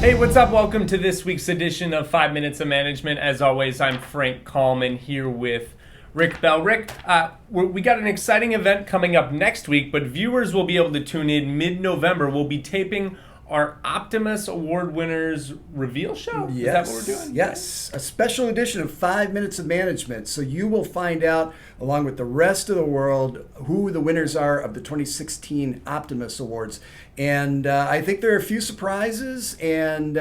Hey, what's up? Welcome to this week's edition of 5 Minutes of Management. As always, I'm Frank Kalman here with Rick Bell. Rick, we got an exciting event coming up next week, but viewers will be able to tune in mid-November. We'll be taping our Optimus Award winners reveal show. Yes. Is that what we're doing? Yes, a special edition of 5 Minutes of Management. So you will find out, along with the rest of the world, who the winners are of the 2016 Optimus Awards. And I think there are a few surprises and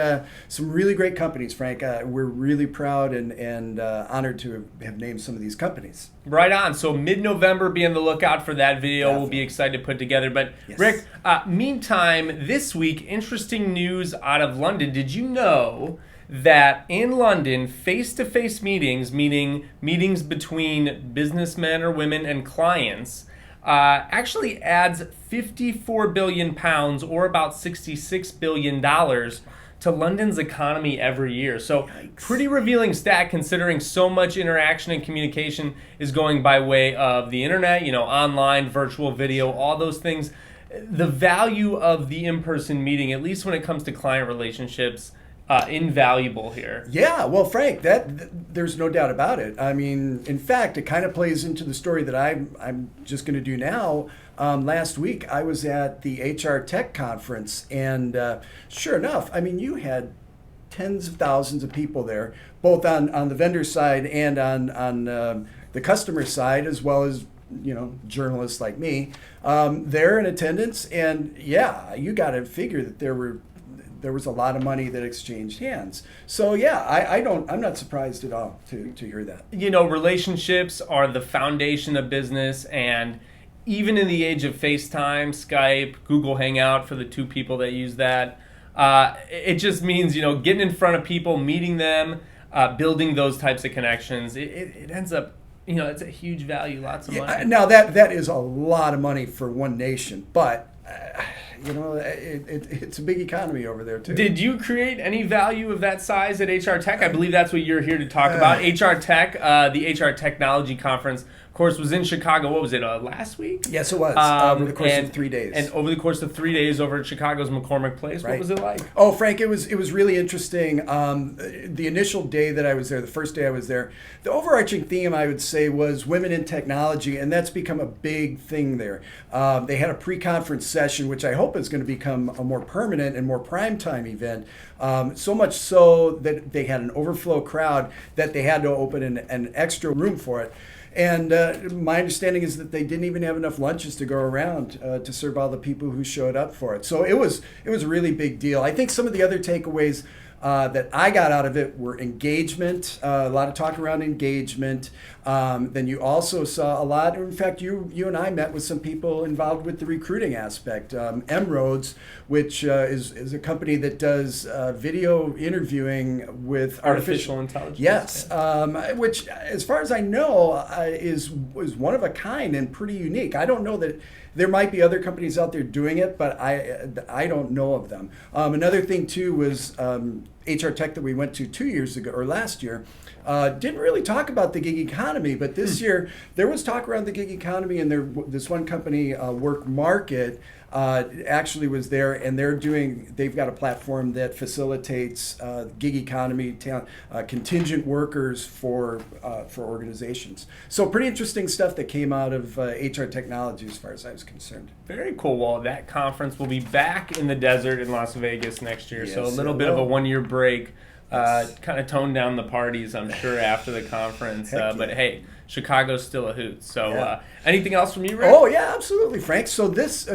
some really great companies, Frank. We're really proud and honored to have named some of these companies. Right on. So mid-November, be on the lookout for that video. Definitely. We'll be excited to put together. But Yes. Rick, meantime, this week, interesting news out of London. Did you know that in London, FacetoFace meetings, meaning meetings between businessmen or women and clients, actually adds 54 billion pounds or about $66 billion to London's economy every year. So Yikes. pretty revealing stat considering so much interaction and communication is going by way of the internet, online, virtual video, all those things. The value of the in-person meeting, at least when it comes to client relationships, invaluable here. Yeah, well, Frank, there's no doubt about it. I mean, in fact, it kind of plays into the story that I'm just going to do now. Last week, I was at the HR Tech Conference, and sure enough, I mean, you had tens of thousands of people there, both on the vendor side and on the customer side, as well as journalists like me. They're in attendance, and yeah, you got to figure that there was a lot of money that exchanged hands. So yeah, I'm not surprised at all to hear that. Relationships are the foundation of business, and even in the age of FaceTime, Skype, Google Hangout for the two people that use that, it just means, getting in front of people, meeting them, building those types of connections. It ends up, it's a huge value, lots of money. Now that is a lot of money for one nation, but it's a big economy over there too. Did you create any value of that size at HR Tech? I believe that's what you're here to talk about. HR Tech, the HR Technology Conference, of course, was in Chicago. What was it, last week? Yes, it was, over the course of 3 days. And over the course of 3 days over at Chicago's McCormick Place, Right. What was it like? Oh, Frank, it was really interesting. The initial day that I was there, the first day I was there, the overarching theme, I would say, was women in technology, and that's become a big thing there. They had a pre-conference session, which I hope is going to become a more permanent and more primetime event, so much so that they had an overflow crowd that they had to open an extra room for it. And my understanding is that they didn't even have enough lunches to go around to serve all the people who showed up for it. So it was a really big deal. I think some of the other takeaways that I got out of it were engagement, a lot of talk around engagement. Then you also saw a lot, in fact, you and I met with some people involved with the recruiting aspect. M-Roads, which is a company that does video interviewing with Artificial intelligence. Yes, which, as far as I know, is one of a kind and pretty unique. I don't know that there might be other companies out there doing it, but I don't know of them. Another thing too was HR Tech that we went to 2 years ago or last year. Didn't really talk about the gig economy, but this year there was talk around the gig economy, and this one company, Work Market, actually was there, and they've got a platform that facilitates gig economy contingent workers for organizations. So pretty interesting stuff that came out of HR Technology as far as I was concerned. Very cool. Well, that conference will be back in the desert in Las Vegas next year, so a Yes, little it bit of a will. 1-year break. Yes. Kind of toned down the parties, I'm sure, after the conference. Heck But yeah. hey, Chicago's still a hoot. So Yeah. anything else from you, Rick? Oh yeah, absolutely, Frank. So this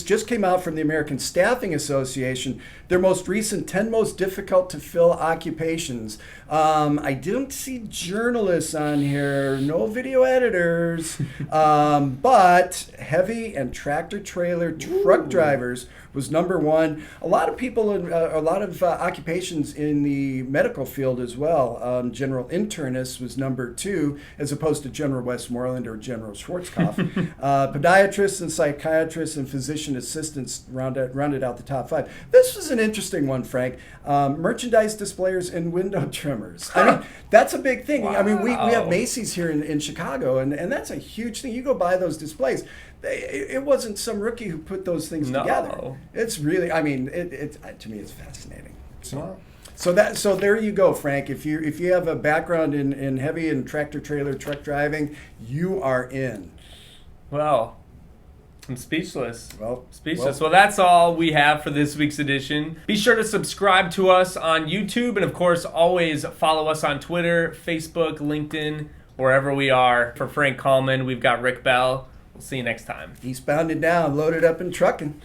just came out from the American Staffing Association. Their most recent 10 most difficult to fill occupations. I didn't see journalists on here, no video editors, but heavy and tractor trailer truck drivers was number one. A lot of people, a lot of occupations in the medical field as well. General internist was number two. to, as opposed to General Westmoreland or General Schwarzkopf. Podiatrists and psychiatrists and physician assistants rounded out the top 5. This was an interesting one, Frank. Merchandise displayers and window trimmers. I mean, that's a big thing. Wow. I mean, we have Macy's here in Chicago, and that's a huge thing. You go buy those displays. It wasn't some rookie who put those things together. It's really, I mean, to me, it's fascinating. So there you go, Frank. If you have a background in heavy and tractor trailer truck driving, you are in. Well, I'm speechless. Well, that's all we have for this week's edition. Be sure to subscribe to us on YouTube, and of course, always follow us on Twitter, Facebook, LinkedIn, wherever we are. For Frank Kalman, we've got Rick Bell. We'll see you next time. Eastbound and down, loaded up and trucking.